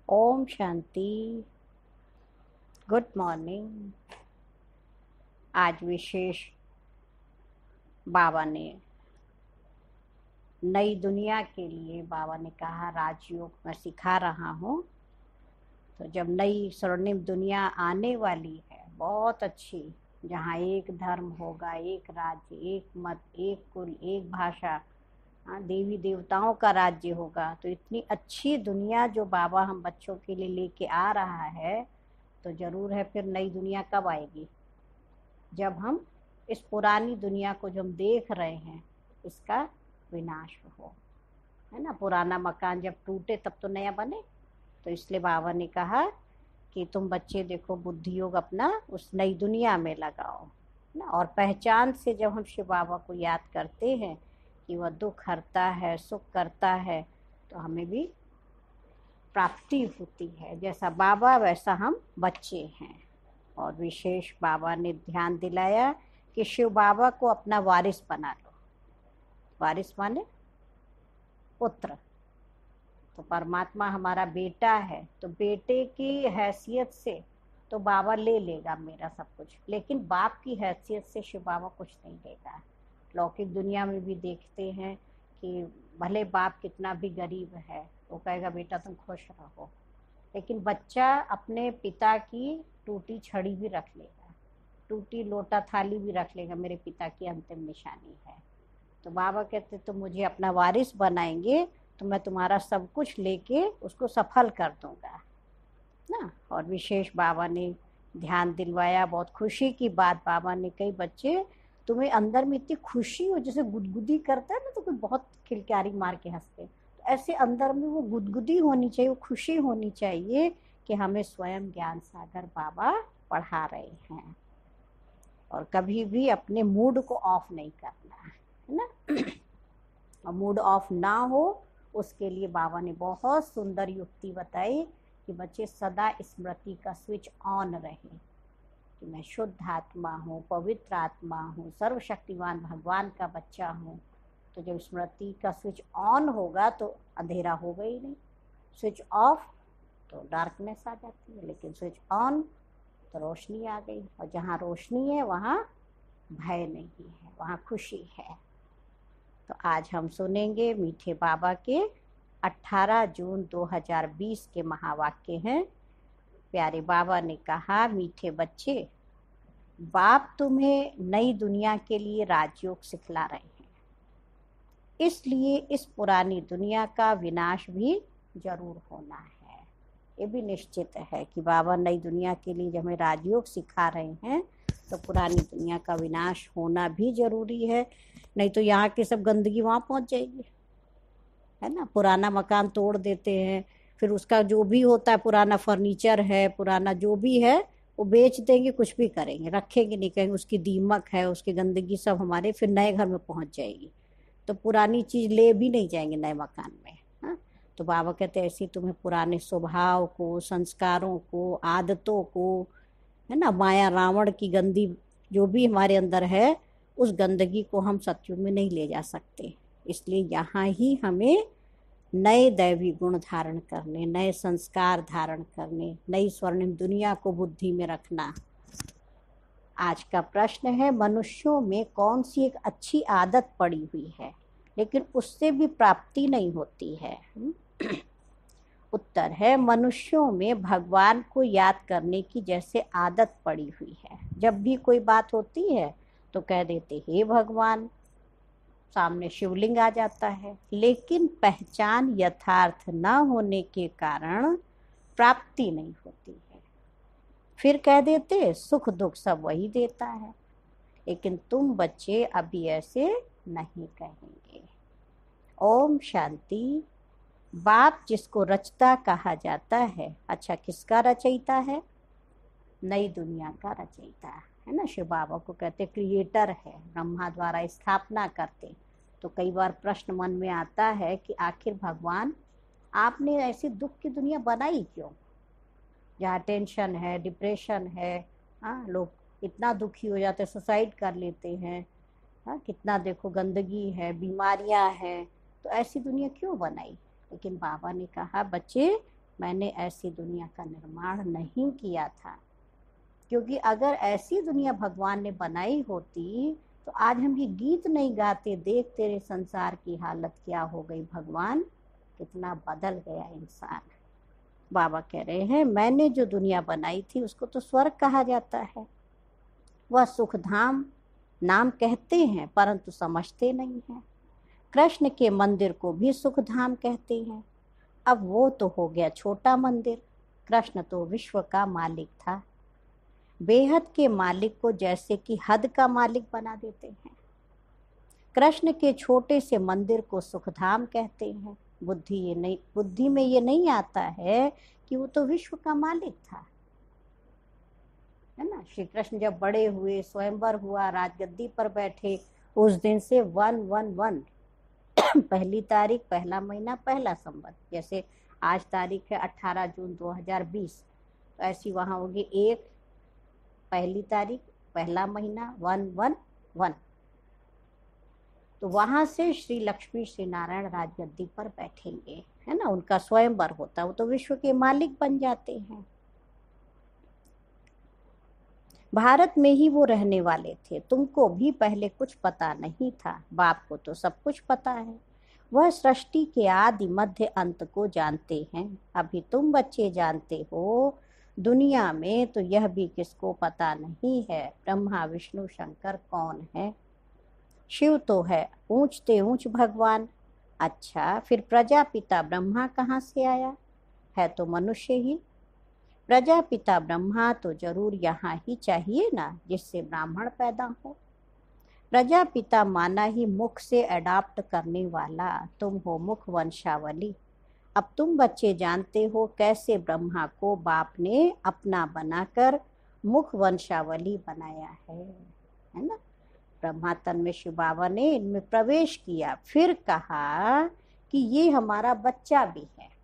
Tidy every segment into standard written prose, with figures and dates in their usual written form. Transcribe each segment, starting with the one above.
Om Shanti. Good morning. आज विशेष बाबा ने नई दुनिया के लिए बाबा ने कहा राजयोग मैं सिखा रहा हूँ। तो जब नई स्वर्णिम दुनिया आने वाली है बहुत अच्छी, जहाँ एक धर्म होगा, एक राज्य, एक मत, एक कुल, एक भाषा, देवी देवताओं का राज्य होगा, तो इतनी अच्छी दुनिया जो बाबा हम बच्चों के लिए लेके आ रहा है, तो जरूर है फिर नई दुनिया कब आएगी? जब हम इस पुरानी दुनिया को जो हम देख रहे हैं इसका विनाश हो, है ना। पुराना मकान जब टूटे तब तो नया बने। तो इसलिए बाबा ने कहा कि तुम बच्चे देखो बुद्धि योग अपना उस नई दुनिया में लगाओ ना। और पहचान से जब हम शिव बाबा को याद करते हैं कि वह दुख हरता है, सुख करता है, तो हमें भी प्राप्ति होती है। जैसा बाबा वैसा हम बच्चे हैं। और विशेष बाबा ने ध्यान दिलाया कि शिव बाबा को अपना वारिस बना लो। वारिस माने पुत्र। तो परमात्मा हमारा बेटा है, तो बेटे की हैसियत से तो बाबा ले लेगा मेरा सब कुछ, लेकिन बाप की हैसियत से शिव बाबा कुछ नहीं लेगा। लौकिक दुनिया में भी देखते हैं कि भले बाप कितना भी गरीब है, वो कहेगा बेटा तुम खुश रहो, लेकिन बच्चा अपने पिता की टूटी छड़ी भी रख लेगा, टूटी लोटा थाली भी रख लेगा, मेरे पिता की अंतिम निशानी है। तो बाबा कहते तो मुझे अपना वारिस बनाएंगे तो मैं तुम्हारा सब कुछ लेके उसको सफल कर दूंगा ना। और विशेष बाबा ने ध्यान दिलवाया, बहुत खुशी की बात बाबा ने कही, बच्चे तुम्हें अंदर में इतनी खुशी हो, जैसे गुदगुदी करता है ना तो कोई बहुत खिलकारी मार के हंसते, तो ऐसे अंदर में वो गुदगुदी होनी चाहिए, वो खुशी होनी चाहिए कि हमें स्वयं ज्ञान सागर बाबा पढ़ा रहे हैं। और कभी भी अपने मूड को ऑफ नहीं करना है ना। और मूड ऑफ ना हो उसके लिए बाबा ने बहुत सुंदर युक्ति बताई कि बच्चे सदा स्मृति का स्विच ऑन रहे कि मैं शुद्ध आत्मा हूँ, पवित्र आत्मा हूँ, सर्वशक्तिमान भगवान का बच्चा हूँ। तो जब स्मृति का स्विच ऑन होगा तो अंधेरा होगा ही नहीं। स्विच ऑफ तो डार्कनेस आ जाती है, लेकिन स्विच ऑन तो रोशनी आ गई। और जहाँ रोशनी है वहाँ भय नहीं है, वहाँ खुशी है। तो आज हम सुनेंगे मीठे बाबा के 18 जून 2020 के महावाक्य हैं। प्यारे बाबा ने कहा, मीठे बच्चे, बाप तुम्हें नई दुनिया के लिए राजयोग सिखला रहे हैं, इसलिए इस पुरानी दुनिया का विनाश भी जरूर होना है। ये भी निश्चित है कि बाबा नई दुनिया के लिए जब हमें राजयोग सिखा रहे हैं तो पुरानी दुनिया का विनाश होना भी जरूरी है, नहीं तो यहाँ की सब गंदगी वहाँ पहुँच जाएगी, है ना। पुराना मकान तोड़ देते हैं, फिर उसका जो भी होता है, पुराना फर्नीचर है, पुराना जो भी है वो बेच देंगे, कुछ भी करेंगे, रखेंगे नहीं, कहेंगे उसकी दीमक है, उसकी गंदगी सब हमारे फिर नए घर में पहुँच जाएगी, तो पुरानी चीज़ ले भी नहीं जाएंगे नए मकान में। हाँ, तो बाबा कहते हैं ऐसे तुम्हें पुराने स्वभाव को, संस्कारों को, आदतों को, है ना, माया रावण की गंदी जो भी हमारे अंदर है, उस गंदगी को हम सत्युग में नहीं ले जा सकते। इसलिए यहाँ ही हमें नए दैवी गुण धारण करने, नए संस्कार धारण करने, नई स्वर्णिम दुनिया को बुद्धि में रखना। आज का प्रश्न है, मनुष्यों में कौन सी एक अच्छी आदत पड़ी हुई है लेकिन उससे भी प्राप्ति नहीं होती है? उत्तर है, मनुष्यों में भगवान को याद करने की जैसे आदत पड़ी हुई है। जब भी कोई बात होती है तो कह देते हे भगवान, सामने शिवलिंग आ जाता है, लेकिन पहचान यथार्थ न होने के कारण प्राप्ति नहीं होती है। फिर कह देते सुख दुख सब वही देता है, लेकिन तुम बच्चे अभी ऐसे नहीं कहेंगे। ओम शांति। बाप जिसको रचता कहा जाता है, अच्छा किसका रचयिता है? नई दुनिया का रचयिता है ना। शिव बाबा को कहते क्रिएटर है, ब्रह्मा द्वारा स्थापना करते। तो कई बार प्रश्न मन में आता है कि आखिर भगवान आपने ऐसी दुख की दुनिया बनाई क्यों, जहाँ टेंशन है, डिप्रेशन है, लोग इतना दुखी हो जाते, सुसाइड कर लेते हैं, कितना देखो गंदगी है, बीमारियां हैं, तो ऐसी दुनिया क्यों बनाई? लेकिन बाबा ने कहा बच्चे मैंने ऐसी दुनिया का निर्माण नहीं किया था, क्योंकि अगर ऐसी दुनिया भगवान ने बनाई होती तो आज हम ये गीत नहीं गाते, देख तेरे संसार की हालत क्या हो गई भगवान, कितना बदल गया इंसान। बाबा कह रहे हैं मैंने जो दुनिया बनाई थी उसको तो स्वर्ग कहा जाता है, वह सुखधाम नाम कहते हैं परंतु समझते नहीं हैं। कृष्ण के मंदिर को भी सुखधाम कहते हैं। अब वो तो हो गया छोटा मंदिर, कृष्ण तो विश्व का मालिक था। बेहद के मालिक को जैसे कि हद का मालिक बना देते हैं। कृष्ण के छोटे से मंदिर को सुखधाम कहते हैं। बुद्धि में ये नहीं आता है कि वो तो विश्व का मालिक था, है ना। श्री कृष्ण जब बड़े हुए, स्वयंवर हुआ, राजगद्दी पर बैठे, उस दिन से 111 पहली तारीख, पहला महीना, पहला संवत। जैसे आज तारीख है 18 जून 2020, तो ऐसी वहाँ होगी एक पहली तारीख, पहला महीना, 111। तो वहां से श्री लक्ष्मी श्री नारायण राजगद्दी पर बैठेंगे, है ना। उनका स्वयंवर होता है, वो तो विश्व के मालिक बन जाते हैं। भारत में ही वो रहने वाले थे। तुमको भी पहले कुछ पता नहीं था, बाप को तो सब कुछ पता है। वह सृष्टि के आदि मध्य अंत को जानते हैं। अभी तुम बच्चे जानते हो, दुनिया में तो यह भी किसको पता नहीं है ब्रह्मा विष्णु शंकर कौन है। शिव तो है ऊंचते ऊंच भगवान। अच्छा, फिर प्रजापिता ब्रह्मा कहाँ से आया? है तो मनुष्य ही। प्रजापिता ब्रह्मा तो जरूर यहाँ ही चाहिए ना, जिससे ब्राह्मण पैदा हो। प्रजापिता माना ही मुख से अडॉप्ट करने वाला, तुम हो मुख वंशावली। अब तुम बच्चे जानते हो कैसे ब्रह्मा को बाप ने अपना बनाकर मुख वंशावली बनाया है ना। ब्रह्मा तन में शिव बाबा ने इनमें प्रवेश किया, फिर कहा कि ये हमारा बच्चा भी है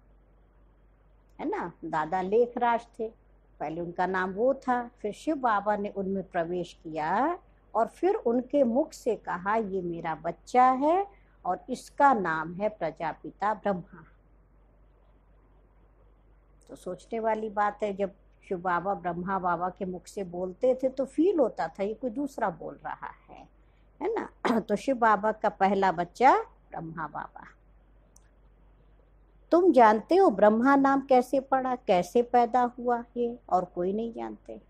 ना। दादा लेखराज थे, पहले उनका नाम वो था, फिर शिव बाबा ने उनमें प्रवेश किया और फिर उनके मुख से कहा ये मेरा बच्चा है और इसका नाम है प्रजापिता ब्रह्मा। तो सोचने वाली बात है, जब शिव बाबा ब्रह्मा बाबा के मुख से बोलते थे तो फील होता था ये कोई दूसरा बोल रहा है ना। तो शिव बाबा का पहला बच्चा ब्रह्मा बाबा। तुम जानते हो ब्रह्मा नाम कैसे पड़ा, कैसे पैदा हुआ? ये और कोई नहीं जानते।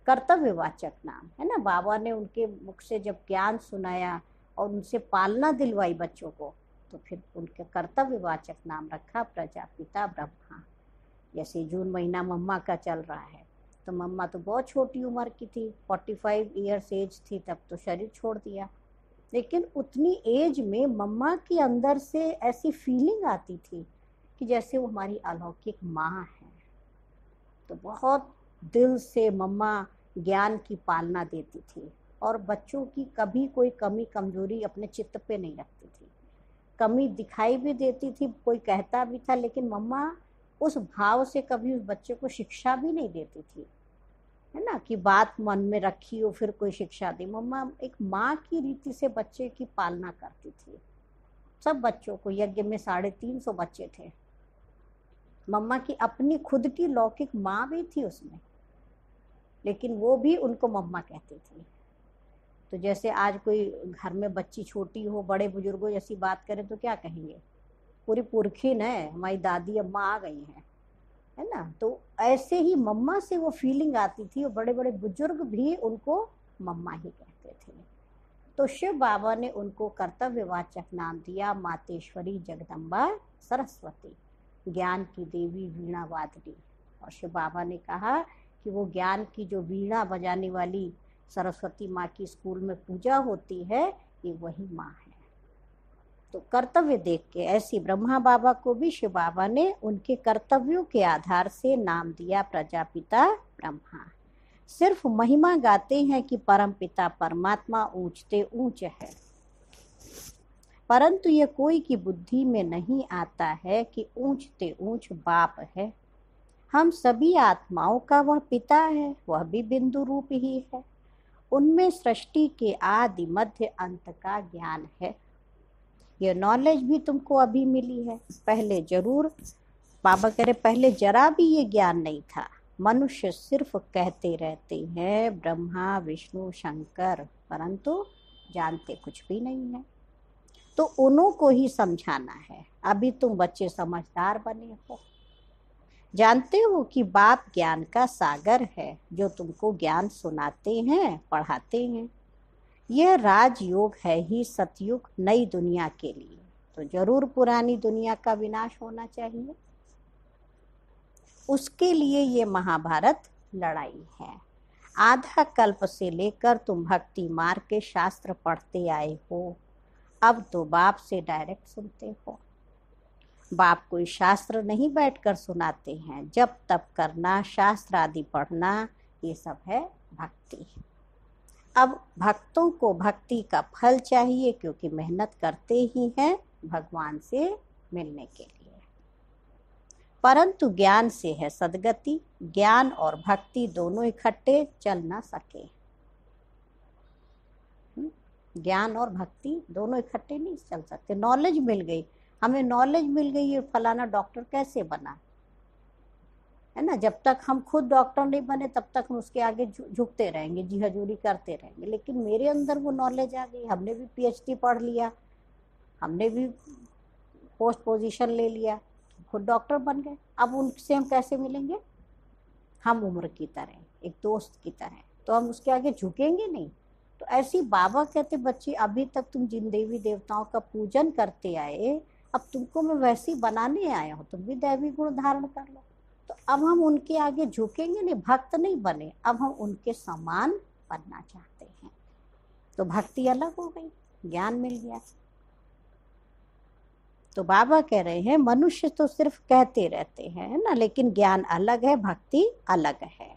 कर्तव्यवाचक नाम है ना। बाबा ने उनके मुख से जब ज्ञान सुनाया और उनसे पालना दिलवाई बच्चों को, तो फिर उनके कर्तव्यवाचक नाम रखा प्रजापिता ब्रह्मा। जैसे जून महीना मम्मा का चल रहा है, तो मम्मा तो बहुत छोटी उम्र की थी, 45 ईयर्स एज थी, तब तो शरीर छोड़ दिया। लेकिन उतनी एज में मम्मा के अंदर से ऐसी फीलिंग आती थी कि जैसे वो हमारी अलौकिक माँ है। तो बहुत दिल से मम्मा ज्ञान की पालना देती थी और बच्चों की कभी कोई कमी कमजोरी अपने चित्त पे नहीं रखती थी। कमी दिखाई भी देती थी, कोई कहता भी था, लेकिन मम्मा उस भाव से कभी उस बच्चे को शिक्षा भी नहीं देती थी, है ना, कि बात मन में रखी हो फिर कोई शिक्षा दी। मम्मा एक माँ की रीति से बच्चे की पालना करती थी। सब बच्चों को, यज्ञ में 350 बच्चे थे, मम्मा की अपनी खुद की लौकिक माँ भी थी उसमें, लेकिन वो भी उनको मम्मा कहती थी। तो जैसे आज कोई घर में बच्ची छोटी हो, बड़े बुजुर्गों जैसी बात करे तो क्या कहेंगे, पूरी पुरखिन है, हमारी दादी अम्मा आ गई हैं, है ना। तो ऐसे ही मम्मा से वो फीलिंग आती थी और बड़े बड़े बुजुर्ग भी उनको मम्मा ही कहते थे। तो शिव बाबा ने उनको कर्तव्यवाचक नाम दिया मातेश्वरी जगदम्बा सरस्वती, ज्ञान की देवी वीणा वादनी। और शिव बाबा ने कहा कि वो ज्ञान की जो वीणा बजाने वाली सरस्वती माँ की स्कूल में पूजा होती है, ये वही माँ है। तो कर्तव्य देख के ऐसी ब्रह्मा बाबा को भी शिव बाबा ने उनके कर्तव्यों के आधार से नाम दिया प्रजापिता ब्रह्मा। सिर्फ महिमा गाते हैं कि परम पिता परमात्मा ऊंचते ऊंच है, परंतु ये कोई की बुद्धि में नहीं आता है कि ऊंचते ऊंच बाप है। हम सभी आत्माओं का वह पिता है, वह भी बिंदु रूप ही है। उनमें सृष्टि के आदि मध्य अंत का ज्ञान है। यह नॉलेज भी तुमको अभी मिली है, पहले जरूर बाबा कह रहे पहले जरा भी ये ज्ञान नहीं था, मनुष्य सिर्फ कहते रहते हैं ब्रह्मा विष्णु शंकर, परंतु जानते कुछ भी नहीं है। तो उन्हों को ही समझाना है। अभी तुम बच्चे समझदार बने हो, जानते हो कि बाप ज्ञान का सागर है, जो तुमको ज्ञान सुनाते हैं पढ़ाते हैं। यह राजयोग है ही सतयुग नई दुनिया के लिए, तो जरूर पुरानी दुनिया का विनाश होना चाहिए। उसके लिए ये महाभारत लड़ाई है। आधा कल्प से लेकर तुम भक्ति मार्ग के शास्त्र पढ़ते आए हो, अब तो बाप से डायरेक्ट सुनते हो। बाप कोई शास्त्र नहीं बैठकर सुनाते हैं, जब तप करना शास्त्र आदि पढ़ना ये सब है भक्ति। अब भक्तों को भक्ति का फल चाहिए, क्योंकि मेहनत करते ही हैं भगवान से मिलने के लिए। परंतु ज्ञान से है सदगति, ज्ञान और भक्ति दोनों इकट्ठे चल ना सके। ज्ञान और भक्ति दोनों इकट्ठे नहीं चल सकते। नॉलेज मिल गई, हमें नॉलेज मिल गई ये फलाना डॉक्टर कैसे बना, है ना। जब तक हम खुद डॉक्टर नहीं बने तब तक हम उसके आगे झुकते रहेंगे, जी हजूरी करते रहेंगे। लेकिन मेरे अंदर वो नॉलेज आ गई, हमने भी पीएचडी पढ़ लिया, हमने भी पोस्ट पोजीशन ले लिया, खुद डॉक्टर बन गए। अब उनसे हम कैसे मिलेंगे? हम उम्र की तरह, एक दोस्त की तरह, तो हम उसके आगे झुकेंगे नहीं। तो ऐसी बाबा कहते बच्चे अभी तक तुम जिन देवी देवताओं का पूजन करते आए, अब तुमको मैं वैसी बनाने आया हूँ, तुम भी दैवी गुण धारण कर लो। तो अब हम उनके आगे झुकेंगे नहीं, भक्त नहीं बने, अब हम उनके समान बनना चाहते हैं। तो भक्ति अलग हो गई, ज्ञान मिल गया। तो बाबा कह रहे हैं मनुष्य तो सिर्फ कहते रहते हैं ना, लेकिन ज्ञान अलग है, भक्ति अलग है।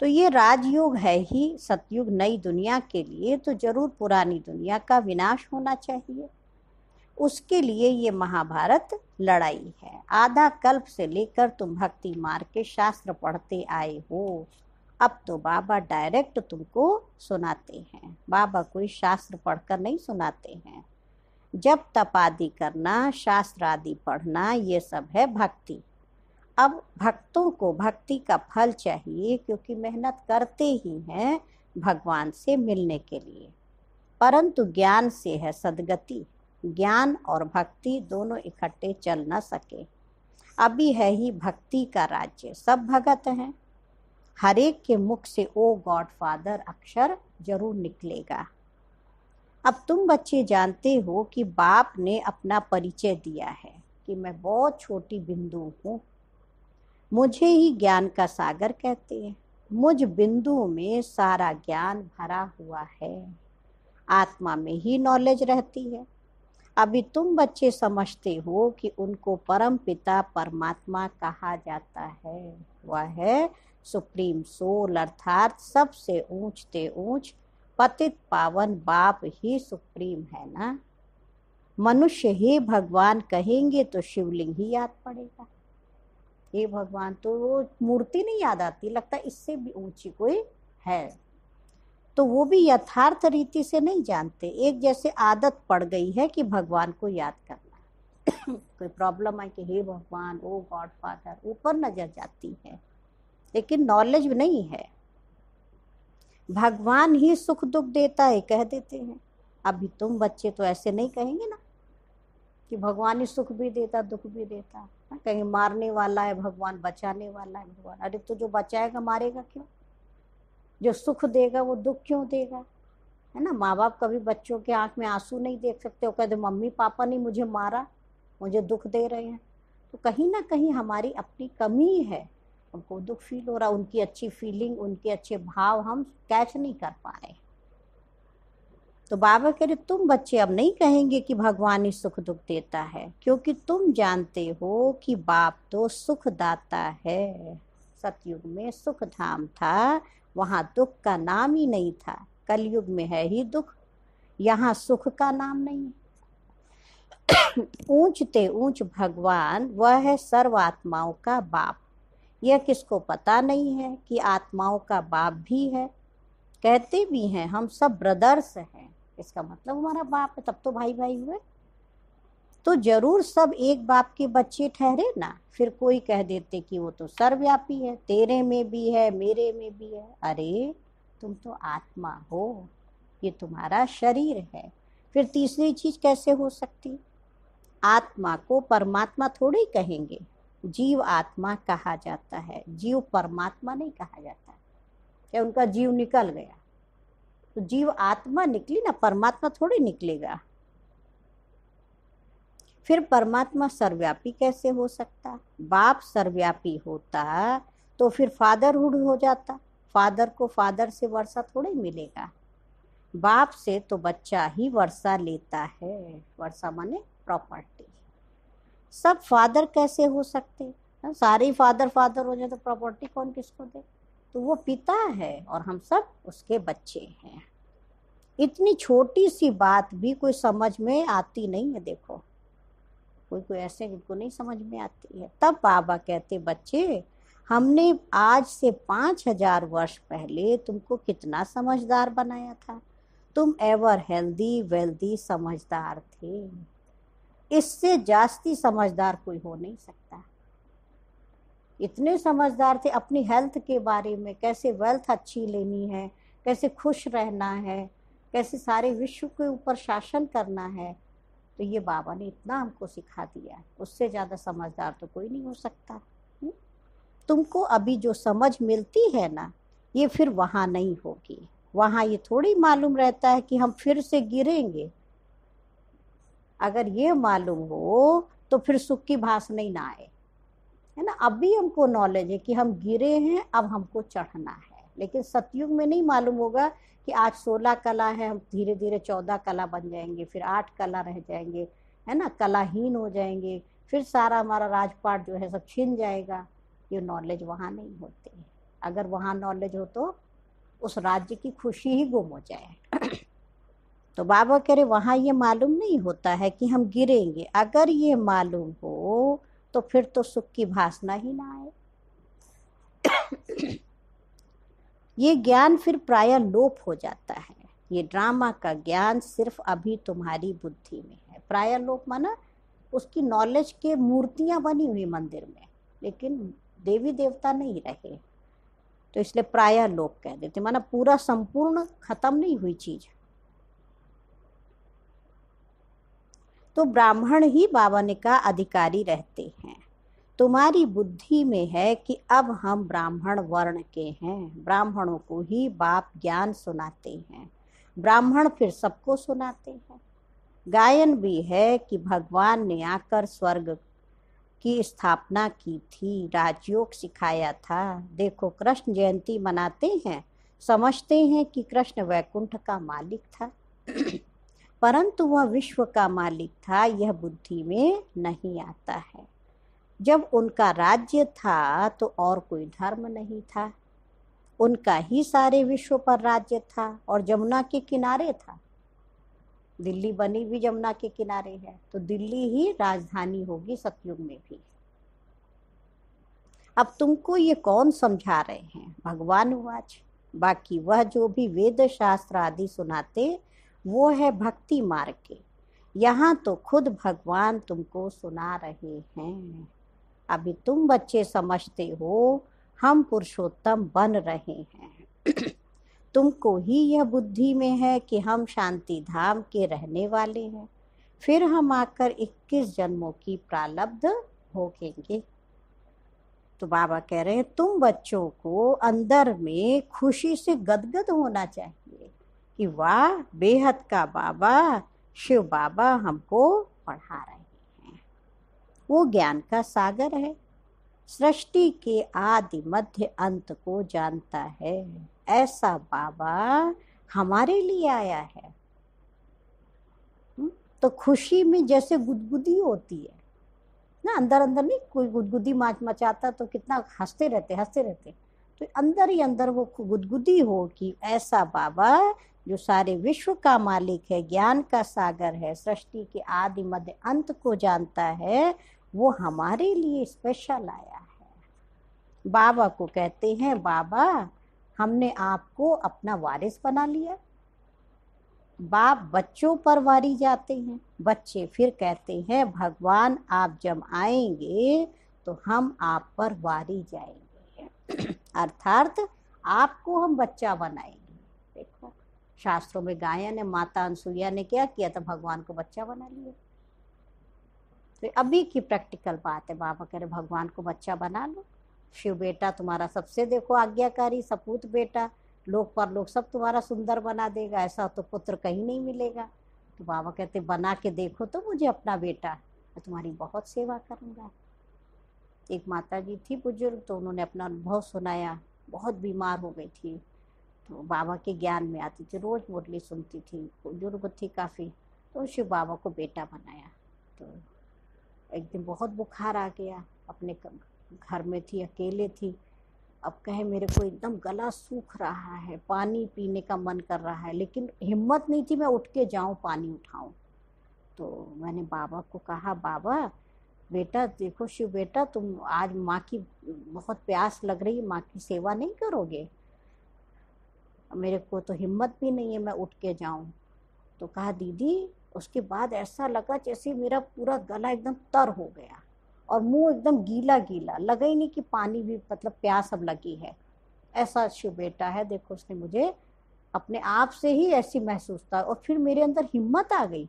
तो ये राजयोग है ही सतयुग नई दुनिया के लिए, तो जरूर पुरानी दुनिया का विनाश होना चाहिए। उसके लिए ये महाभारत लड़ाई है। आधा कल्प से लेकर तुम भक्ति मार्ग के शास्त्र पढ़ते आए हो, अब तो बाबा डायरेक्ट तुमको सुनाते हैं। बाबा कोई शास्त्र पढ़कर नहीं सुनाते हैं। जब तप आदि करना शास्त्र आदि पढ़ना ये सब है भक्ति। अब भक्तों को भक्ति का फल चाहिए, क्योंकि मेहनत करते ही हैं भगवान से मिलने के लिए। परंतु ज्ञान से है सदगति, ज्ञान और भक्ति दोनों इकट्ठे चल न सके। अभी है ही भक्ति का राज्य, सब भगत हैं। हर एक के मुख से ओ गॉड फादर अक्षर जरूर निकलेगा। अब तुम बच्चे जानते हो कि बाप ने अपना परिचय दिया है कि मैं बहुत छोटी बिंदु हूँ, मुझे ही ज्ञान का सागर कहते हैं। मुझ बिंदु में सारा ज्ञान भरा हुआ है, आत्मा में ही नॉलेज रहती है। अभी तुम बच्चे समझते हो कि उनको परम पिता परमात्मा कहा जाता है, वह है सुप्रीम सोल, अर्थात सबसे ऊंचते ऊंच पतित पावन बाप ही सुप्रीम है ना। मनुष्य हे भगवान कहेंगे तो शिवलिंग ही याद पड़ेगा। हे भगवान तो वो मूर्ति नहीं याद आती, लगता इससे भी ऊंची कोई है। तो वो भी यथार्थ रीति से नहीं जानते, एक जैसे आदत पड़ गई है कि भगवान को याद करना। कोई प्रॉब्लम आई कि हे भगवान, ओ गॉड फादर, ऊपर नजर जाती है, लेकिन नॉलेज नहीं है। भगवान ही सुख दुख देता है कह देते हैं। अभी तुम बच्चे तो ऐसे नहीं कहेंगे ना कि भगवान ही सुख भी देता दुख भी देता, कहीं मारने वाला है भगवान, बचाने वाला है भगवान। अरे तो जो बचाएगा मारेगा क्यों? जो सुख देगा वो दुख क्यों देगा? है ना। माँ बाप कभी बच्चों के आंख में आंसू नहीं देख सकते, वो कहते मम्मी पापा ने मुझे मारा, मुझे दुख दे रहे हैं। तो कहीं ना कहीं हमारी अपनी कमी है, हमको दुख फील हो रहा, उनकी अच्छी फीलिंग, उनके अच्छे भाव हम कैच नहीं कर पा रहे। तो बाबा कह रहे तुम बच्चे अब नहीं कहेंगे कि भगवान ही सुख दुख देता है, क्योंकि तुम जानते हो कि बाप तो सुख दाता है। सतयुग में सुख धाम था, वहां दुख का नाम ही नहीं था। कलयुग में है ही दुख, यहाँ सुख का नाम नहीं। ऊंचते ऊंच भगवान वह है सर्व आत्माओं का बाप। यह किसको पता नहीं है कि आत्माओं का बाप भी है। कहते भी हैं हम सब ब्रदर्स हैं, इसका मतलब हमारा बाप है, तब तो भाई भाई हुए। तो जरूर सब एक बाप के बच्चे ठहरे ना। फिर कोई कह देते कि वो तो सर्वव्यापी है, तेरे में भी है, मेरे में भी है। अरे तुम तो आत्मा हो, ये तुम्हारा शरीर है। फिर तीसरी चीज कैसे हो सकती? आत्मा को परमात्मा थोड़े ही कहेंगे, जीव आत्मा कहा जाता है, जीव परमात्मा नहीं कहा जाता। क्या उनका जीव निकल गया तो जीव आत्मा निकली ना, परमात्मा थोड़ी निकलेगा। फिर परमात्मा सर्वव्यापी कैसे हो सकता? बाप सर्वव्यापी होता तो फिर फादरहुड हो जाता। फादर को फादर से वर्षा थोड़ी मिलेगा, बाप से तो बच्चा ही वर्षा लेता है। वर्षा माने प्रॉपर्टी। सब फादर कैसे हो सकते? सारे ही फादर फादर हो जाए तो प्रॉपर्टी कौन किसको दे? तो वो पिता है और हम सब उसके बच्चे हैं। इतनी छोटी सी बात भी कोई समझ में आती नहीं है। देखो कोई कोई ऐसे जिनको नहीं समझ में आती है। तब बाबा कहते, बच्चे हमने आज से 5000 वर्ष पहले तुमको कितना समझदार बनाया था। तुम एवर हेल्दी वेल्दी समझदार थे। इससे जास्ती समझदार कोई हो नहीं सकता। इतने समझदार थे अपनी हेल्थ के बारे में, कैसे वेल्थ अच्छी लेनी है, कैसे खुश रहना है, कैसे सारे विश्व के ऊपर शासन करना है। तो ये बाबा ने इतना हमको सिखा दिया, उससे ज्यादा समझदार तो कोई नहीं हो सकता। तुमको अभी जो समझ मिलती है ना, ये फिर वहां नहीं होगी। वहां ये थोड़ी मालूम रहता है कि हम फिर से गिरेंगे। अगर ये मालूम हो तो फिर सुख की भास नहीं ना आए, है ना। अभी हमको नॉलेज है कि हम गिरे हैं, अब हमको चढ़ना है। लेकिन सतयुग में नहीं मालूम होगा कि आज 16 कला है, हम धीरे धीरे 14 कला बन जाएंगे, फिर 8 कला रह जाएंगे, है ना, कलाहीन हो जाएंगे, फिर सारा हमारा राजपाट जो है सब छिन जाएगा। ये नॉलेज वहाँ नहीं होती। अगर वहाँ नॉलेज हो तो उस राज्य की खुशी ही गुम हो जाए। तो बाबा कह रहे वहाँ ये मालूम नहीं होता है कि हम गिरेंगे। अगर ये मालूम हो तो फिर तो सुख की भासना ही ना आए। ये ज्ञान फिर प्राय लोप हो जाता है। ये ड्रामा का ज्ञान सिर्फ अभी तुम्हारी बुद्धि में है। प्राय लोप माना उसकी नॉलेज के मूर्तियां बनी हुई मंदिर में, लेकिन देवी देवता नहीं रहे, तो इसलिए प्राय लोप कह देते, माना पूरा संपूर्ण खत्म नहीं हुई चीज। तो ब्राह्मण ही बाबा ने कहा अधिकारी रहते हैं। तुम्हारी बुद्धि में है कि अब हम ब्राह्मण वर्ण के हैं, ब्राह्मणों को ही बाप ज्ञान सुनाते हैं, ब्राह्मण फिर सबको सुनाते हैं। गायन भी है कि भगवान ने आकर स्वर्ग की स्थापना की थी, राजयोग सिखाया था। देखो कृष्ण जयंती मनाते हैं, समझते हैं कि कृष्ण वैकुंठ का मालिक था, परंतु वह विश्व का मालिक था, यह बुद्धि में नहीं आता है। जब उनका राज्य था तो और कोई धर्म नहीं था, उनका ही सारे विश्व पर राज्य था और जमुना के किनारे था। दिल्ली बनी भी जमुना के किनारे है, तो दिल्ली ही राजधानी होगी सतयुग में भी। अब तुमको ये कौन समझा रहे हैं? भगवान उवाच। बाकी वह जो भी वेद शास्त्र आदि सुनाते वो है भक्ति मार्ग के। यहाँ तो खुद भगवान तुमको सुना रहे हैं। अभी तुम बच्चे समझते हो हम पुरुषोत्तम बन रहे हैं। तुमको ही यह बुद्धि में है कि हम शांति धाम के रहने वाले हैं, फिर हम आकर 21 जन्मों की प्रारब्ध भोगेंगे। तो बाबा कह रहे हैं तुम बच्चों को अंदर में खुशी से गदगद होना चाहिए कि वाह बेहद का बाबा शिव बाबा हमको पढ़ा रहे हैं। वो ज्ञान का सागर है, सृष्टि के आदि मध्य अंत को जानता है। ऐसा बाबा हमारे लिए आया है। तो खुशी में जैसे गुदगुदी होती है ना, अंदर अंदर नहीं, कोई गुदगुदी मचाता तो कितना हंसते रहते, तो अंदर ही अंदर वो गुदगुदी हो कि ऐसा बाबा जो सारे विश्व का मालिक है, ज्ञान का सागर है, सृष्टि के आदि मध्य अंत को जानता है, वो हमारे लिए स्पेशल आया है। बाबा को कहते हैं बाबा हमने आपको अपना वारिस बना लिया। बाप बच्चों पर वारी जाते हैं, बच्चे फिर कहते हैं भगवान आप जब आएंगे तो हम आप पर वारी जाएंगे। अर्थात आपको हम बच्चा बनाएंगे। देखो शास्त्रों में गायन है, माता अनसुईया ने क्या किया था, भगवान को बच्चा बना लिया। तो अभी की प्रैक्टिकल बात है, बाबा कह रहे भगवान को बच्चा बना लो। शिव बेटा तुम्हारा सबसे देखो आज्ञाकारी, सपूत बेटा, लोक परलोक सब तुम्हारा सुंदर बना देगा, ऐसा तो पुत्र कहीं नहीं मिलेगा। तो बाबा कहते बना के देखो तो मुझे अपना बेटा, मैं तुम्हारी बहुत सेवा करूँगा। एक माता जी थी बुजुर्ग, तो उन्होंने अपना अनुभव सुनाया, बहुत बीमार हो गई थी, तो बाबा के ज्ञान में आती थी, रोज मुरली सुनती थी, बुजुर्ग थी काफ़ी, तो शिव बाबा को बेटा बनाया। तो एक दिन बहुत बुखार आ गया, अपने घर में थी, अकेले थी। अब कहे मेरे को एकदम गला सूख रहा है, पानी पीने का मन कर रहा है, लेकिन हिम्मत नहीं थी मैं उठ के जाऊं पानी उठाऊं। तो मैंने बाबा को कहा बाबा बेटा देखो शिव बेटा तुम आज माँ की बहुत प्यास लग रही है, माँ की सेवा नहीं करोगे? मेरे को तो हिम्मत भी नहीं है मैं उठ के जाऊं। तो कहा दीदी, उसके बाद ऐसा लगा जैसे मेरा पूरा गला एकदम तर हो गया और मुंह एकदम गीला गीला, लगा ही नहीं कि पानी भी मतलब प्यास अब लगी है। ऐसा शिव बेटा है, देखो उसने मुझे अपने आप से ही ऐसी महसूस था, और फिर मेरे अंदर हिम्मत आ गई,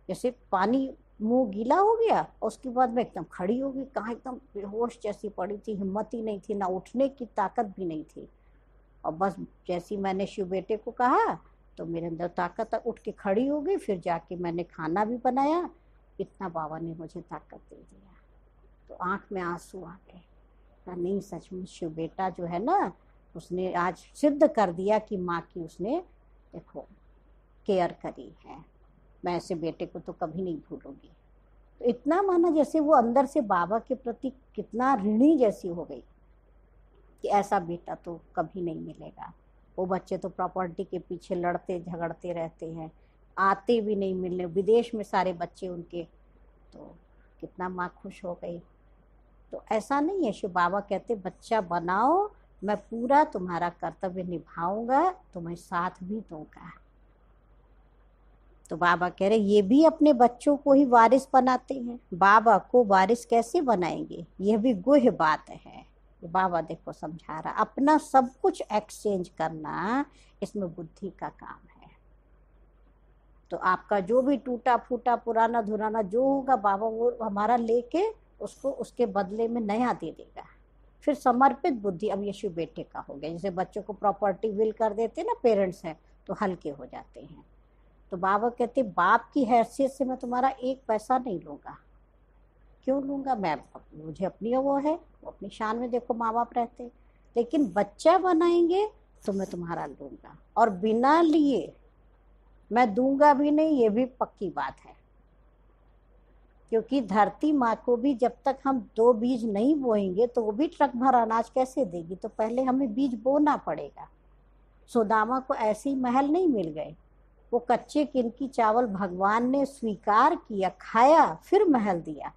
जैसे पानी मुंह गीला हो गया और उसके बाद मैं एकदम खड़ी हो गई। कहाँ एकदम बेहोश जैसी पड़ी थी, हिम्मत ही नहीं थी, ना उठने की ताकत भी नहीं थी। और बस जैसी मैंने शिव बेटे को कहा तो मेरे अंदर ताकत उठ के खड़ी हो गई। फिर जाके मैंने खाना भी बनाया, इतना बाबा ने मुझे ताकत दे दिया। तो आंख में आंसू आ गए, नहीं सचमुच शिव बेटा जो है ना, उसने आज सिद्ध कर दिया कि माँ की उसने देखो केयर करी है, मैं ऐसे बेटे को तो कभी नहीं भूलूंगी। तो इतना माना जैसे वो अंदर से बाबा के प्रति कितना ऋणी जैसी हो गई कि ऐसा बेटा तो कभी नहीं मिलेगा। वो बच्चे तो प्रॉपर्टी के पीछे लड़ते झगड़ते रहते हैं, आते भी नहीं मिलने, विदेश में सारे बच्चे उनके। तो कितना माँ खुश हो गई। तो ऐसा नहीं है, शिव बाबा कहते बच्चा बनाओ, मैं पूरा तुम्हारा कर्तव्य निभाऊंगा, तुम्हें साथ भी दूंगा। तो बाबा कह रहे ये भी अपने बच्चों को ही वारिस बनाते हैं, बाबा को वारिस कैसे बनाएंगे, यह भी गुह्य बात है। बाबा देखो समझा रहा, अपना सब कुछ एक्सचेंज करना इसमें बुद्धि का काम है। तो आपका जो भी टूटा फूटा पुराना धुराना जो होगा, बाबा वो हमारा लेके उसको उसके बदले में नया दे देगा। फिर समर्पित बुद्धि, अब ये शिव बेटे का हो गया। जैसे बच्चों को प्रॉपर्टी विल कर देते ना पेरेंट्स हैं, तो हल्के हो जाते हैं। तो बाबा कहते बाप की हैसियत से मैं तुम्हारा एक पैसा नहीं लूंगा। क्यों लूंगा, मैं मुझे अपनी वो है, वो अपनी शान में देखो माँ बाप रहते, लेकिन बच्चा बनाएंगे तो मैं तुम्हारा लूंगा, और बिना लिए मैं दूंगा भी नहीं, ये भी पक्की बात है। क्योंकि धरती माँ को भी जब तक हम 2 बीज नहीं बोएंगे तो वो भी ट्रक भर अनाज कैसे देगी, तो पहले हमें बीज बोना पड़ेगा। सुदामा को ऐसे ही महल नहीं मिल गए, वो कच्चे किनकी चावल भगवान ने स्वीकार किया, खाया, फिर महल दिया।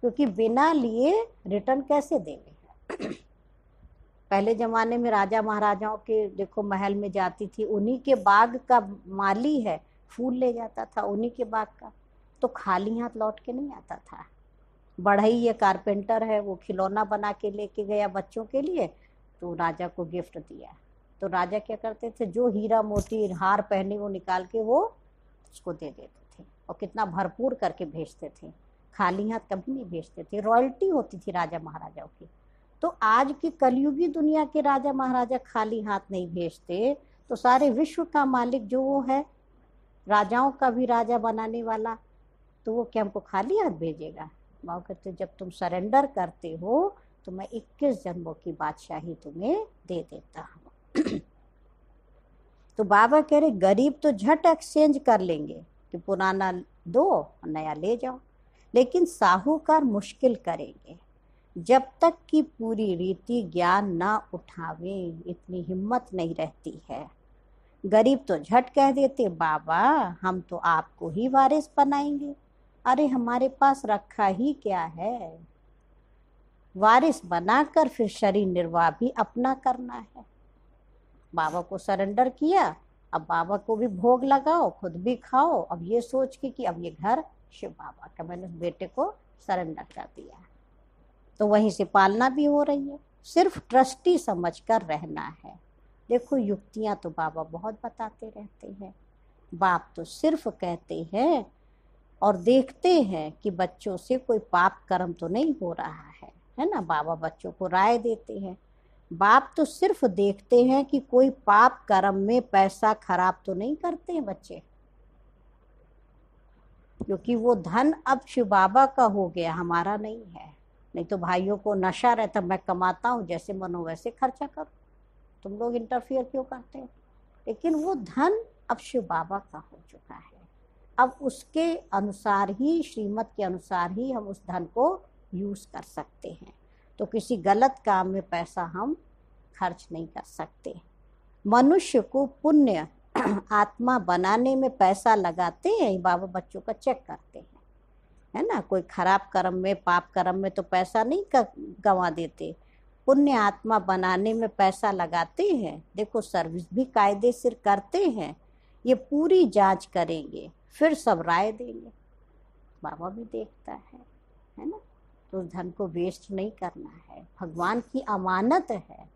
क्योंकि बिना लिए रिटर्न कैसे देंगे। पहले जमाने में राजा महाराजाओं के देखो महल में जाती थी, उन्हीं के बाग का माली है, फूल ले जाता था उन्हीं के बाग का, तो खाली हाथ लौट के नहीं आता था। बढ़ई ये कारपेंटर है, वो खिलौना बना के लेके गया बच्चों के लिए, तो राजा को गिफ्ट दिया। तो राजा क्या करते थे, जो हीरा मोती हार पहने वो निकाल के वो उसको दे देते थे, और कितना भरपूर करके भेजते थे, खाली हाथ कभी नहीं भेजते थे। रॉयल्टी होती थी राजा महाराजाओं की। तो आज की कलयुगी दुनिया के राजा महाराजा खाली हाथ नहीं भेजते, तो सारे विश्व का मालिक जो वो है, राजाओं का भी राजा बनाने वाला, तो वो क्या हमको खाली हाथ भेजेगा। बाबा कहते जब तुम सरेंडर करते हो तो मैं 21 जन्मों की बादशाही तुम्हें दे देता हूँ। तो बाबा कह रहे गरीब तो झट एक्सचेंज कर लेंगे कि पुराना दो नया ले जाओ, लेकिन साहूकार मुश्किल करेंगे जब तक कि पूरी रीति ज्ञान ना उठावे, इतनी हिम्मत नहीं रहती है। गरीब तो झट कह देते बाबा हम तो आपको ही वारिस बनाएंगे, अरे हमारे पास रखा ही क्या है, वारिस बनाकर फिर शरीर निर्वाह भी अपना करना है। बाबा को सरेंडर किया, अब बाबा को भी भोग लगाओ, खुद भी खाओ, अब ये सोच के कि अब ये घर शिव बाबा का, मैंने बेटे को सरेंडर कर दिया। तो वहीं से पालना भी हो रही है, सिर्फ ट्रस्टी समझकर रहना है। देखो युक्तियां तो बाबा बहुत बताते रहते हैं, बाप तो सिर्फ कहते हैं और देखते हैं कि बच्चों से कोई पाप कर्म तो नहीं हो रहा है ना। बाबा बच्चों को राय देते हैं, बाप तो सिर्फ देखते हैं कि कोई पाप कर्म में पैसा खराब तो नहीं करते हैं बच्चे, क्योंकि वो धन अब शिव बाबा का हो गया, हमारा नहीं है। नहीं तो भाइयों को नशा रहता, मैं कमाता हूँ जैसे मन हो वैसे खर्चा करो, तुम लोग इंटरफियर क्यों करते हो। लेकिन वो धन अब शिव बाबा का हो चुका है, अब उसके अनुसार ही, श्रीमत के अनुसार ही हम उस धन को यूज कर सकते हैं। तो किसी गलत काम में पैसा हम खर्च नहीं कर सकते। मनुष्य को पुण्य आत्मा बनाने में पैसा लगाते हैं, बाबा बच्चों का चेक करते हैं, है ना। कोई खराब कर्म में, पाप कर्म में तो पैसा नहीं गंवा देते, पुण्य आत्मा बनाने में पैसा लगाते हैं। देखो सर्विस भी कायदे से करते हैं, ये पूरी जांच करेंगे फिर सब राय देंगे, बाबा भी देखता है ना। तो उस धन को वेस्ट नहीं करना है, भगवान की अमानत है।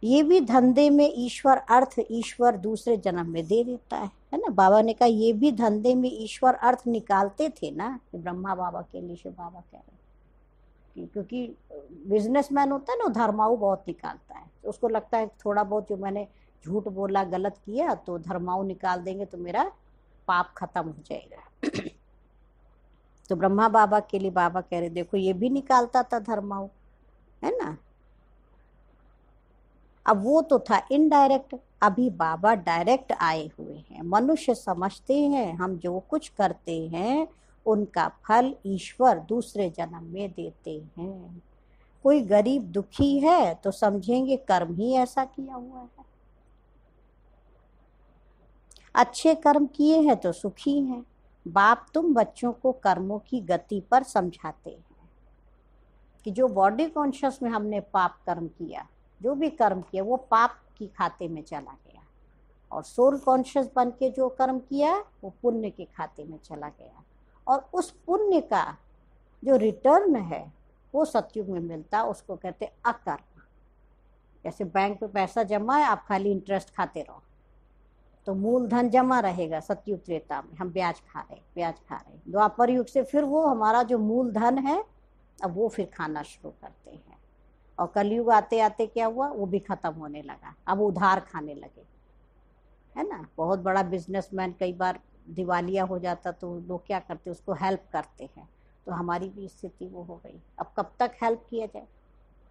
ये भी धंधे में ईश्वर अर्थ, ईश्वर दूसरे जन्म में दे देता है ना। बाबा ने कहा ये भी धंधे में ईश्वर अर्थ निकालते थे ना, ब्रह्मा बाबा के लिए शिव बाबा कह रहे, क्योंकि बिजनेसमैन होता है ना, धर्माऊ बहुत निकालता है, तो उसको लगता है थोड़ा बहुत जो मैंने झूठ बोला, गलत किया, तो धर्माऊ निकाल देंगे तो मेरा पाप खत्म हो जाएगा। तो ब्रह्मा बाबा के लिए बाबा कह रहे देखो ये भी निकालता था धर्माऊ, है ना। अब वो तो था इनडायरेक्ट, अभी बाबा डायरेक्ट आए हुए हैं। मनुष्य समझते हैं हम जो कुछ करते हैं उनका फल ईश्वर दूसरे जन्म में देते हैं। कोई गरीब दुखी है तो समझेंगे कर्म ही ऐसा किया हुआ है, अच्छे कर्म किए हैं तो सुखी हैं। बाप तुम बच्चों को कर्मों की गति पर समझाते हैं कि जो बॉडी कॉन्शियस में हमने पाप कर्म किया, जो भी कर्म किया वो पाप की खाते में चला गया, और सोल कॉन्शियस बन के जो कर्म किया वो पुण्य के खाते में चला गया, और उस पुण्य का जो रिटर्न है वो सतयुग में मिलता, उसको कहते अकर्म। जैसे बैंक में पैसा जमा है, आप खाली इंटरेस्ट खाते रहो तो मूलधन जमा रहेगा। सतयुग त्रेता में हम ब्याज खा रहे। द्वापर युग से फिर वो हमारा जो मूलधन है अब वो फिर खाना शुरू करते हैं, और कलयुग आते आते क्या हुआ, वो भी खत्म होने लगा, अब उधार खाने लगे, है ना। बहुत बड़ा बिजनेसमैन कई बार दिवालिया हो जाता तो लोग क्या करते, उसको हेल्प करते हैं। तो हमारी भी स्थिति वो हो गई, अब कब तक हेल्प किया जाए,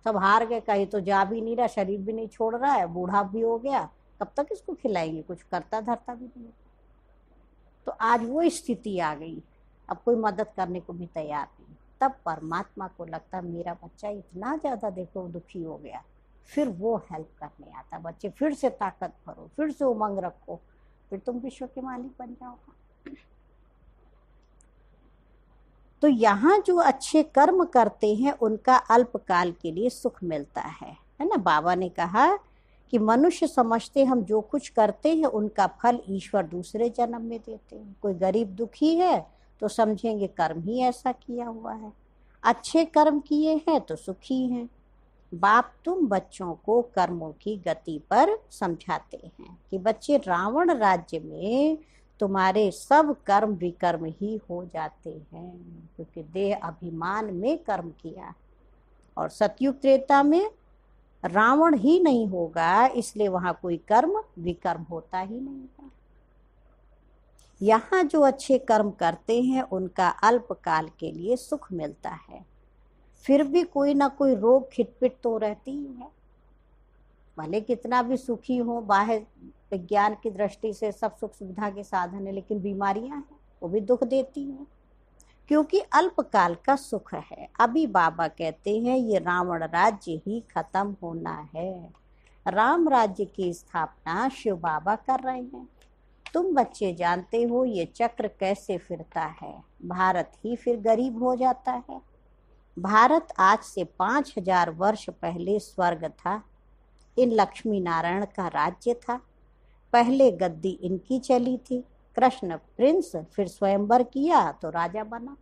सब हार गए, कहीं तो जा भी नहीं रहा, शरीर भी नहीं छोड़ रहा है, बूढ़ा भी हो गया, कब तक इसको खिलाएंगे, कुछ करता धरता भी नहीं। तो आज वो स्थिति आ गई, अब कोई मदद करने को भी तैयार नहीं। तब परमात्मा को लगता मेरा बच्चा इतना ज्यादा देखो दुखी हो गया, फिर वो हेल्प करने आता, बच्चे फिर से ताकत भरो, फिर से उमंग रखो, फिर तुम विश्व के मालिक बन जाओगे। तो यहाँ जो अच्छे कर्म करते हैं उनका अल्पकाल के लिए सुख मिलता है ना। बाबा ने कहा कि मनुष्य समझते हम जो कुछ करते हैं उनका फल ईश्वर दूसरे जन्म में देते हैं। कोई गरीब दुखी है तो समझेंगे कर्म ही ऐसा किया हुआ है, अच्छे कर्म किए हैं तो सुखी हैं। बाप तुम बच्चों को कर्मों की गति पर समझाते हैं कि बच्चे रावण राज्य में तुम्हारे सब कर्म विकर्म ही हो जाते हैं, क्योंकि देह अभिमान में कर्म किया। और सतयुग त्रेता में रावण ही नहीं होगा, इसलिए वहां कोई कर्म विकर्म होता ही नहीं है। यहाँ जो अच्छे कर्म करते हैं उनका अल्पकाल के लिए सुख मिलता है, फिर भी कोई ना कोई रोग खिटपिट तो रहती ही है। भले कितना भी सुखी हो, बाहर विज्ञान की दृष्टि से सब सुख सुविधा के साधन है, लेकिन बीमारियां हैं वो भी दुख देती हैं, क्योंकि अल्पकाल का सुख है। अभी बाबा कहते हैं ये रावण राज्य ही खत्म होना है, राम राज्य की स्थापना शिव बाबा कर रहे हैं। तुम बच्चे जानते हो ये चक्र कैसे फिरता है, भारत ही फिर गरीब हो जाता है। भारत आज से 5000 वर्ष पहले स्वर्ग था, इन लक्ष्मी नारायण का राज्य था। पहले गद्दी इनकी चली थी, कृष्ण प्रिंस, फिर स्वयंवर किया तो राजा बना,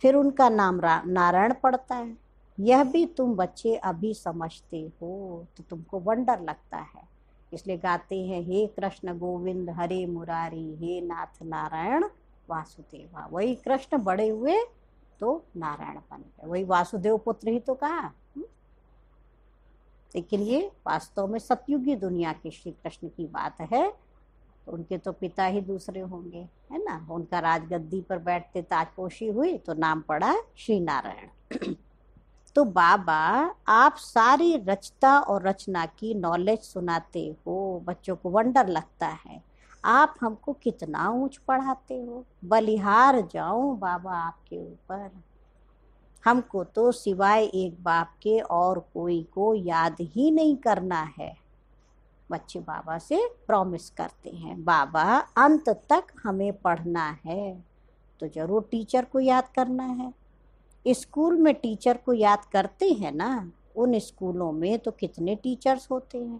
फिर उनका नाम नारायण पड़ता है। यह भी तुम बच्चे अभी समझते हो तो तुमको वंडर लगता है, इसलिए गाते हैं हे कृष्ण गोविंद हरे मुरारी, हे नाथ नारायण वासुदेवा। वही कृष्ण बड़े हुए तो नारायण बन गए, वही वासुदेव पुत्र ही तो कहा। लेकिन ये वास्तव में सतयुगी दुनिया के श्री कृष्ण की बात है, तो उनके तो पिता ही दूसरे होंगे, है ना। उनका राजगद्दी पर बैठते ताजपोशी हुई तो नाम पड़ा श्री नारायण। तो बाबा आप सारी रचता और रचना की नॉलेज सुनाते हो, बच्चों को वंडर लगता है, आप हमको कितना ऊंच पढ़ाते हो, बलिहार जाऊं बाबा आपके ऊपर। हमको तो सिवाय एक बाप के और कोई को याद ही नहीं करना है। बच्चे बाबा से प्रॉमिस करते हैं, बाबा अंत तक हमें पढ़ना है तो जरूर टीचर को याद करना है। स्कूल में टीचर को याद करते हैं ना, उन स्कूलों में तो कितने टीचर्स होते हैं,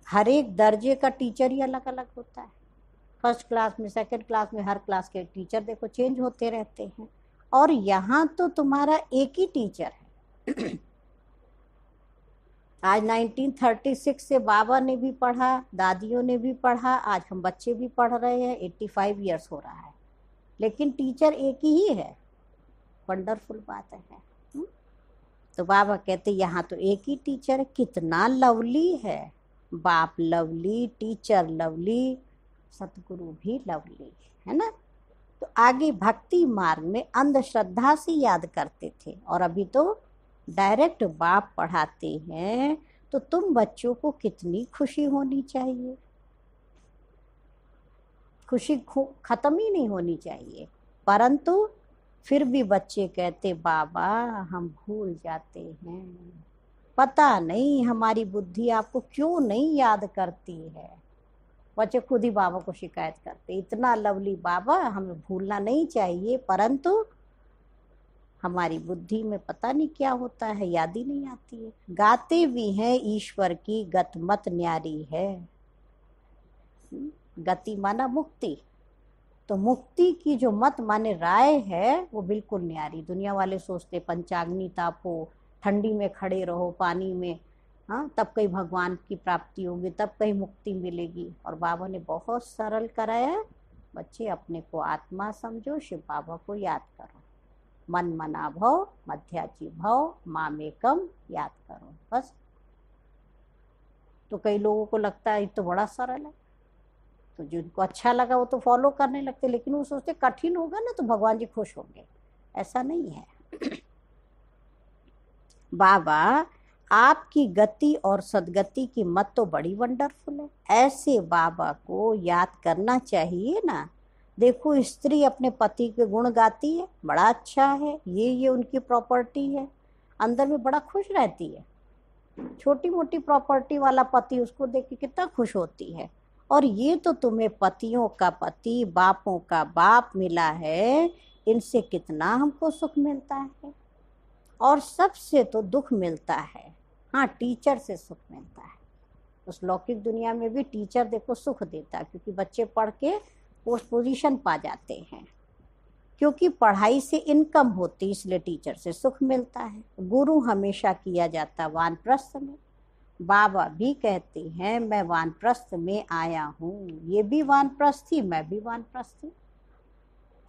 हर एक दर्जे का टीचर ही अलग अलग होता है। फर्स्ट क्लास में, सेकंड क्लास में, हर क्लास के टीचर देखो चेंज होते रहते हैं। और यहाँ तो तुम्हारा एक ही टीचर है। आज 1936 से बाबा ने भी पढ़ा, दादियों ने भी पढ़ा, आज हम बच्चे भी पढ़ रहे हैं, 85 ईयर्स हो रहा है, लेकिन टीचर एक ही है। वंडरफुल बात है। तो बाबा कहते यहाँ तो एक ही टीचर है, कितना लवली है। बाप लवली, टीचर लवली, सतगुरु भी लवली, है ना। तो आगे भक्ति मार्ग में अंधश्रद्धा से याद करते थे, और अभी तो डायरेक्ट बाप पढ़ाते हैं। तो तुम बच्चों को कितनी खुशी होनी चाहिए, खुशी खत्म ही नहीं होनी चाहिए। परंतु फिर भी बच्चे कहते बाबा हम भूल जाते हैं, पता नहीं हमारी बुद्धि आपको क्यों नहीं याद करती है। बच्चे खुद ही बाबा को शिकायत करते, इतना लवली बाबा हमें भूलना नहीं चाहिए, परंतु हमारी बुद्धि में पता नहीं क्या होता है, याद ही नहीं आती है। गाते भी हैं ईश्वर की गत मत न्यारी है। गति माना मुक्ति, तो मुक्ति की जो मत माने राय है वो बिल्कुल न्यारी। दुनिया वाले सोचते पंचाग्नि तापो, ठंडी में खड़े रहो पानी में, हाँ तब कहीं भगवान की प्राप्ति होगी, तब कहीं मुक्ति मिलेगी। और बाबा ने बहुत सरल कराया, बच्चे अपने को आत्मा समझो, शिव बाबा को याद करो, मन मना भव मध्याजी भव मामेकम याद करो बस। तो कई लोगों को लगता है ये तो बड़ा सरल है, तो जिनको अच्छा लगा वो तो फॉलो करने लगते, लेकिन वो सोचते कठिन होगा ना तो भगवान जी खुश होंगे, ऐसा नहीं है। बाबा आपकी गति और सदगति की मत तो बड़ी वंडरफुल है, ऐसे बाबा को याद करना चाहिए ना। देखो स्त्री अपने पति के गुण गाती है, बड़ा अच्छा है, ये उनकी प्रॉपर्टी है, अंदर में बड़ा खुश रहती है। छोटी मोटी प्रॉपर्टी वाला पति उसको देख के कितना खुश होती है। और ये तो तुम्हें पतियों का पति, बापों का बाप मिला है, इनसे कितना हमको सुख मिलता है। और सबसे तो दुख मिलता है, हाँ टीचर से सुख मिलता है। उस लौकिक दुनिया में भी टीचर देखो सुख देता है, क्योंकि बच्चे पढ़ के पोस्ट पोजीशन पा जाते हैं, क्योंकि पढ़ाई से इनकम होती, इसलिए टीचर से सुख मिलता है। गुरु हमेशा किया जाता वानप्रस्थ में। बाबा भी कहते हैं मैं वानप्रस्थ में आया हूँ, ये भी वानप्रस्थ थी, मैं भी वानप्रस्थ थी।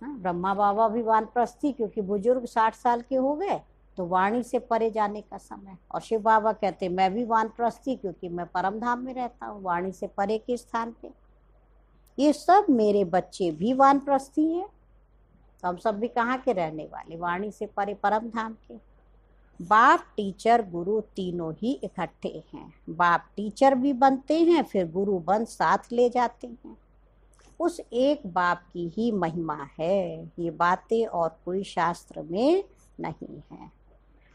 ब्रह्मा बाबा भी वानप्रस्थ थी, क्योंकि बुजुर्ग 60 साल के हो गए तो वाणी से परे जाने का समय। और शिव बाबा कहते मैं भी वानप्रस्थ थी, क्योंकि मैं परम धाम में रहता हूँ, वाणी से परे के स्थान पे। ये सब मेरे बच्चे भी वानप्रस्थी हैं, तो हम सब भी कहाँ के रहने वाले, वाणी से परे परम धाम के। बाप टीचर गुरु तीनों ही इकट्ठे हैं, बाप टीचर भी बनते हैं, फिर गुरु बन साथ ले जाते हैं। उस एक बाप की ही महिमा है, ये बातें और कोई शास्त्र में नहीं है।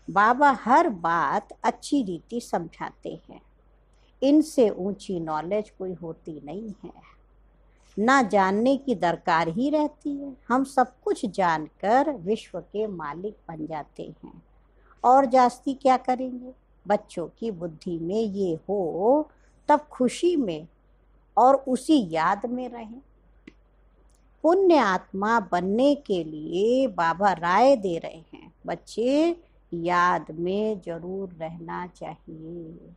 बाबा हर बात अच्छी रीति समझाते हैं, इनसे ऊंची नॉलेज कोई होती नहीं है, ना जानने की दरकार ही रहती है। हम सब कुछ जानकर विश्व के मालिक बन जाते हैं, और जास्ती क्या करेंगे। बच्चों की बुद्धि में ये हो, तब खुशी में और उसी याद में रहें। पुण्य आत्मा बनने के लिए बाबा राय दे रहे हैं, बच्चे याद में जरूर रहना चाहिए।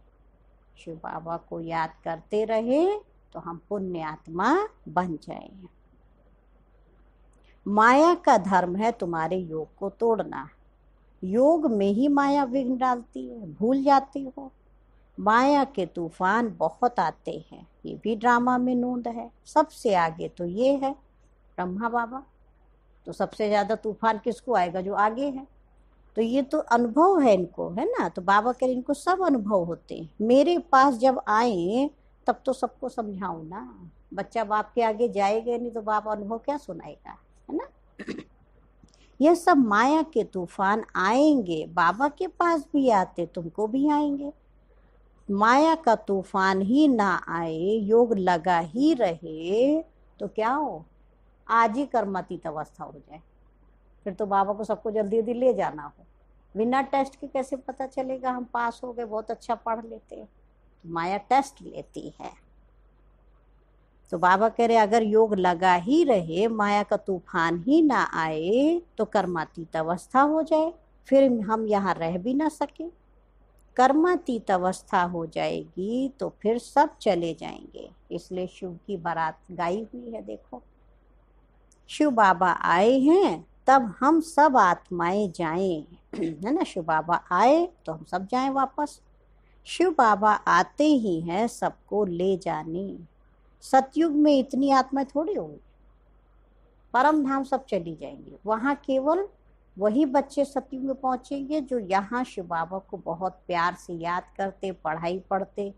शिव बाबा को याद करते रहे तो हम पुण्य आत्मा बन जाएं। माया का धर्म है तुम्हारे योग को तोड़ना। योग में ही माया विघ्न डालती है, भूल जाती हो। माया के तूफान बहुत आते हैं, ये भी ड्रामा में नूंद है। सबसे आगे तो ये है ब्रह्मा बाबा, तो सबसे ज्यादा तूफान किसको आएगा? जो आगे है। तो ये तो अनुभव है इनको, है ना। तो बाबा कह रहे इनको सब अनुभव होते हैं। मेरे पास जब आए तब तो सबको समझाऊं ना। बच्चा बाप के आगे जाएगा नहीं तो बाप अनुभव क्या सुनाएगा, है ना। ये सब माया के तूफान आएंगे, बाबा के पास भी आते, तुमको भी आएंगे। माया का तूफान ही ना आए, योग लगा ही रहे तो क्या हो, आज ही कर्मातीत अवस्था हो जाए। फिर तो बाबा को सबको जल्दी जल्दी ले जाना हो। बिना टेस्ट के कैसे पता चलेगा हम पास हो गए, बहुत अच्छा पढ़ लेते हैं। तो माया टेस्ट लेती है। तो बाबा कह रहे अगर योग लगा ही रहे, माया का तूफान ही ना आए तो कर्मातीत अवस्था हो जाए, फिर हम यहाँ रह भी ना सके। कर्मातीत अवस्था हो जाएगी तो फिर सब चले जाएंगे। इसलिए शिव की बारात गाई हुई है। देखो शिव बाबा आए हैं तब हम सब आत्माएं जाएं, है ना। शिव बाबा आए तो हम सब जाएं वापस। शिव बाबा आते ही हैं सबको ले जाने। सतयुग में इतनी आत्माएं थोड़ी होगी, परम धाम सब चली जाएंगी। वहां केवल वही बच्चे सतयुग में पहुंचेंगे जो यहाँ शिव बाबा को बहुत प्यार से याद करते, पढ़ाई पढ़ते,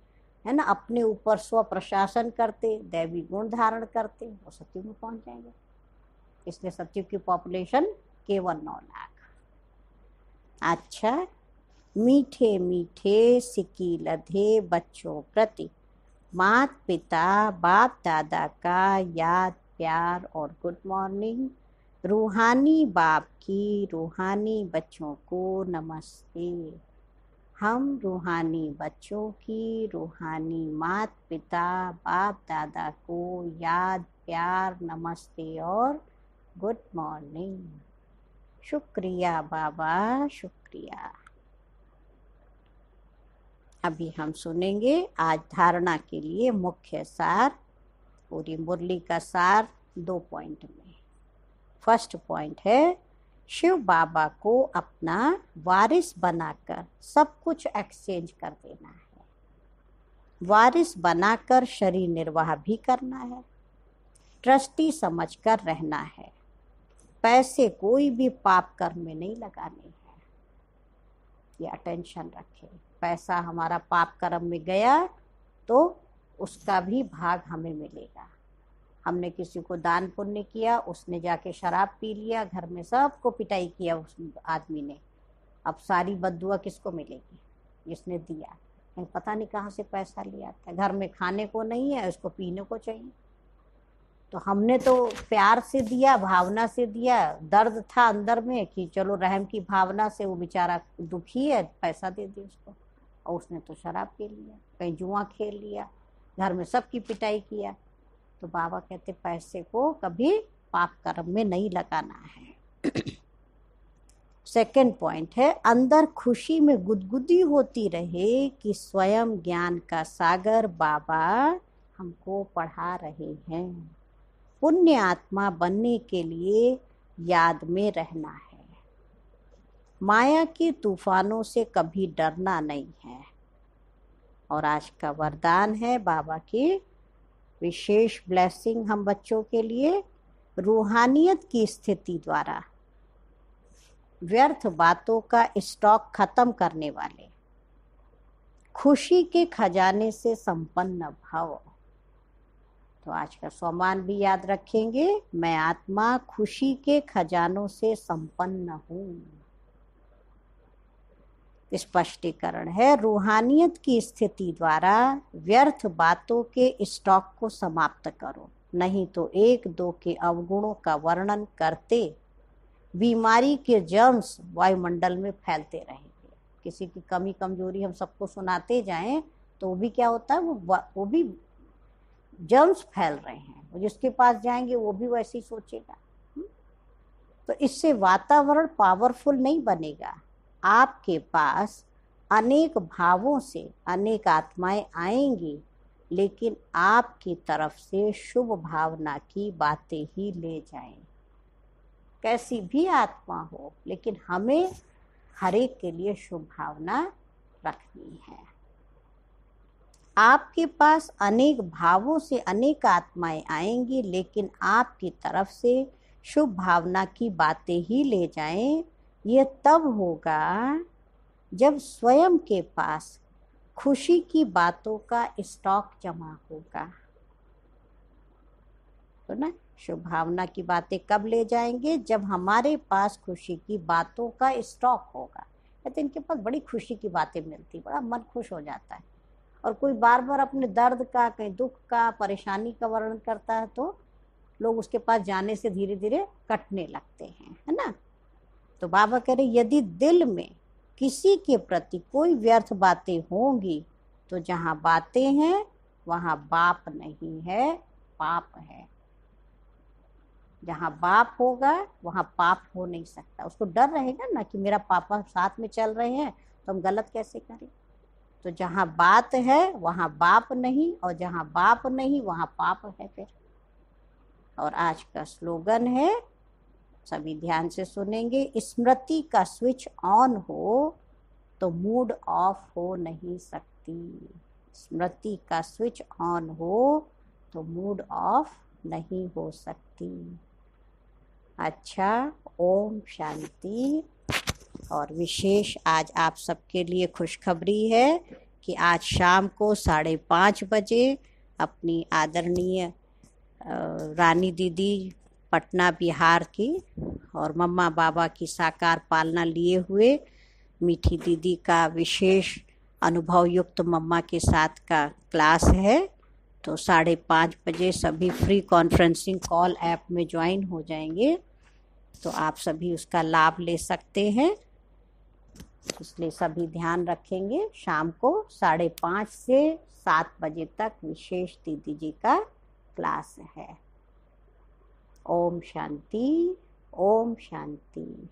है ना, अपने ऊपर स्व प्रशासन करते, दैवी गुण धारण करते, वो सतयुग में पहुंच जाएंगे। इसलिए सतयुग की पॉपुलेशन केवल 9 लाख। अच्छा, मीठे मीठे सिक्की लधे बच्चों प्रति माता पिता बाप दादा का याद प्यार और गुड मॉर्निंग। रूहानी बाप की रूहानी बच्चों को नमस्ते। हम रूहानी बच्चों की रूहानी माता पिता बाप दादा को याद प्यार नमस्ते और गुड मॉर्निंग। शुक्रिया बाबा, शुक्रिया। अभी हम सुनेंगे आज धारणा के लिए मुख्य सार, पूरी मुरली का सार 2 पॉइंट में। फर्स्ट पॉइंट है शिव बाबा को अपना वारिस बनाकर सब कुछ एक्सचेंज कर देना है। वारिस बनाकर शरीर निर्वाह भी करना है, ट्रस्टी समझकर रहना है। पैसे कोई भी पाप कर्म में नहीं लगाने हैं, ये अटेंशन रखें। पैसा हमारा पाप कर्म में गया तो उसका भी भाग हमें मिलेगा। हमने किसी को दान पुण्य किया, उसने जाके शराब पी लिया, घर में सबको पिटाई किया उस आदमी ने, अब सारी बद्दुआ किसको मिलेगी? जिसने दिया। पता नहीं कहाँ से पैसा लिया था, घर में खाने को नहीं है, उसको पीने को चाहिए। तो हमने तो प्यार से दिया, भावना से दिया, दर्द था अंदर में कि चलो रहम की भावना से, वो बेचारा दुखी है, पैसा दे दिया उसको, और उसने तो शराब पी लिया, कहीं जुआ खेल लिया, घर में सबकी पिटाई किया। तो बाबा कहते पैसे को कभी पाप कर्म में नहीं लगाना है। सेकंड पॉइंट है अंदर खुशी में गुदगुदी होती रहे कि स्वयं ज्ञान का सागर बाबा हमको पढ़ा रहे हैं। पुण्य आत्मा बनने के लिए याद में रहना है। माया के तूफानों से कभी डरना नहीं है। और आज का वरदान है बाबा की विशेष ब्लेसिंग हम बच्चों के लिए, रूहानियत की स्थिति द्वारा व्यर्थ बातों का स्टॉक खत्म करने वाले, खुशी के खजाने से संपन्न भव। तो आज का सोमान भी याद रखेंगे, मैं आत्मा खुशी के खजानों से संपन्न हूँ। स्पष्टीकरण है रूहानियत की स्थिति द्वारा व्यर्थ बातों के स्टॉक को समाप्त करो, नहीं तो 1-2 के अवगुणों का वर्णन करते बीमारी के जर्म्स वायुमंडल में फैलते रहेंगे। किसी की कमी कमजोरी हम सबको सुनाते जाएं तो वो भी क्या होता है, वो भी जर्म्स फैल रहे हैं, वो जिसके पास जाएंगे वो भी वैसे ही सोचेगा। तो इससे वातावरण पावरफुल नहीं बनेगा। आपके पास अनेक भावों से अनेक आत्माएं आएंगी, लेकिन आपकी तरफ से शुभ भावना की बातें ही ले जाएं। कैसी भी आत्मा हो, लेकिन हमें हर एक के लिए शुभ भावना रखनी है। आपके पास अनेक भावों से अनेक आत्माएं आएंगी, लेकिन आपकी तरफ से शुभ भावना की बातें ही ले जाएं। यह तब होगा जब स्वयं के पास खुशी की बातों का स्टॉक जमा होगा। तो ना, शुभ भावना की बातें कब ले जाएंगे? जब हमारे पास खुशी की बातों का स्टॉक होगा। कहते इनके पास बड़ी खुशी की बातें मिलती, बड़ा मन खुश हो जाता है। और कोई बार बार अपने दर्द का, कहीं दुख का, परेशानी का वर्णन करता है तो लोग उसके पास जाने से धीरे धीरे कटने लगते हैं, है ना। तो बाबा कह रहे यदि दिल में किसी के प्रति कोई व्यर्थ बातें होंगी, तो जहाँ बातें हैं वहाँ बाप नहीं है, पाप है। जहाँ बाप होगा वहाँ पाप हो नहीं सकता। उसको डर रहेगा ना कि मेरा पापा साथ में चल रहे हैं तो हम गलत कैसे करें। तो जहाँ बात है वहाँ बाप नहीं, और जहाँ बाप नहीं वहाँ पाप है फिर। और आज का स्लोगन है, सभी ध्यान से सुनेंगे, स्मृति का स्विच ऑन हो तो मूड ऑफ हो नहीं सकती। स्मृति का स्विच ऑन हो तो मूड ऑफ नहीं हो सकती। अच्छा, ओम शांति। और विशेष आज आप सबके लिए खुशखबरी है कि आज शाम को 5:30 बजे अपनी आदरणीय रानी दीदी पटना बिहार की और मम्मा बाबा की साकार पालना लिए हुए मीठी दीदी का विशेष अनुभव युक्त मम्मा के साथ का क्लास है। तो 5:30 बजे सभी फ्री कॉन्फ्रेंसिंग कॉल ऐप में ज्वाइन हो जाएंगे, तो आप सभी उसका लाभ ले सकते हैं। इसलिए सभी ध्यान रखेंगे, शाम को 5:30 से 7 बजे तक विशेष दीदी जी का क्लास है। ओम शांति, ओम शांति।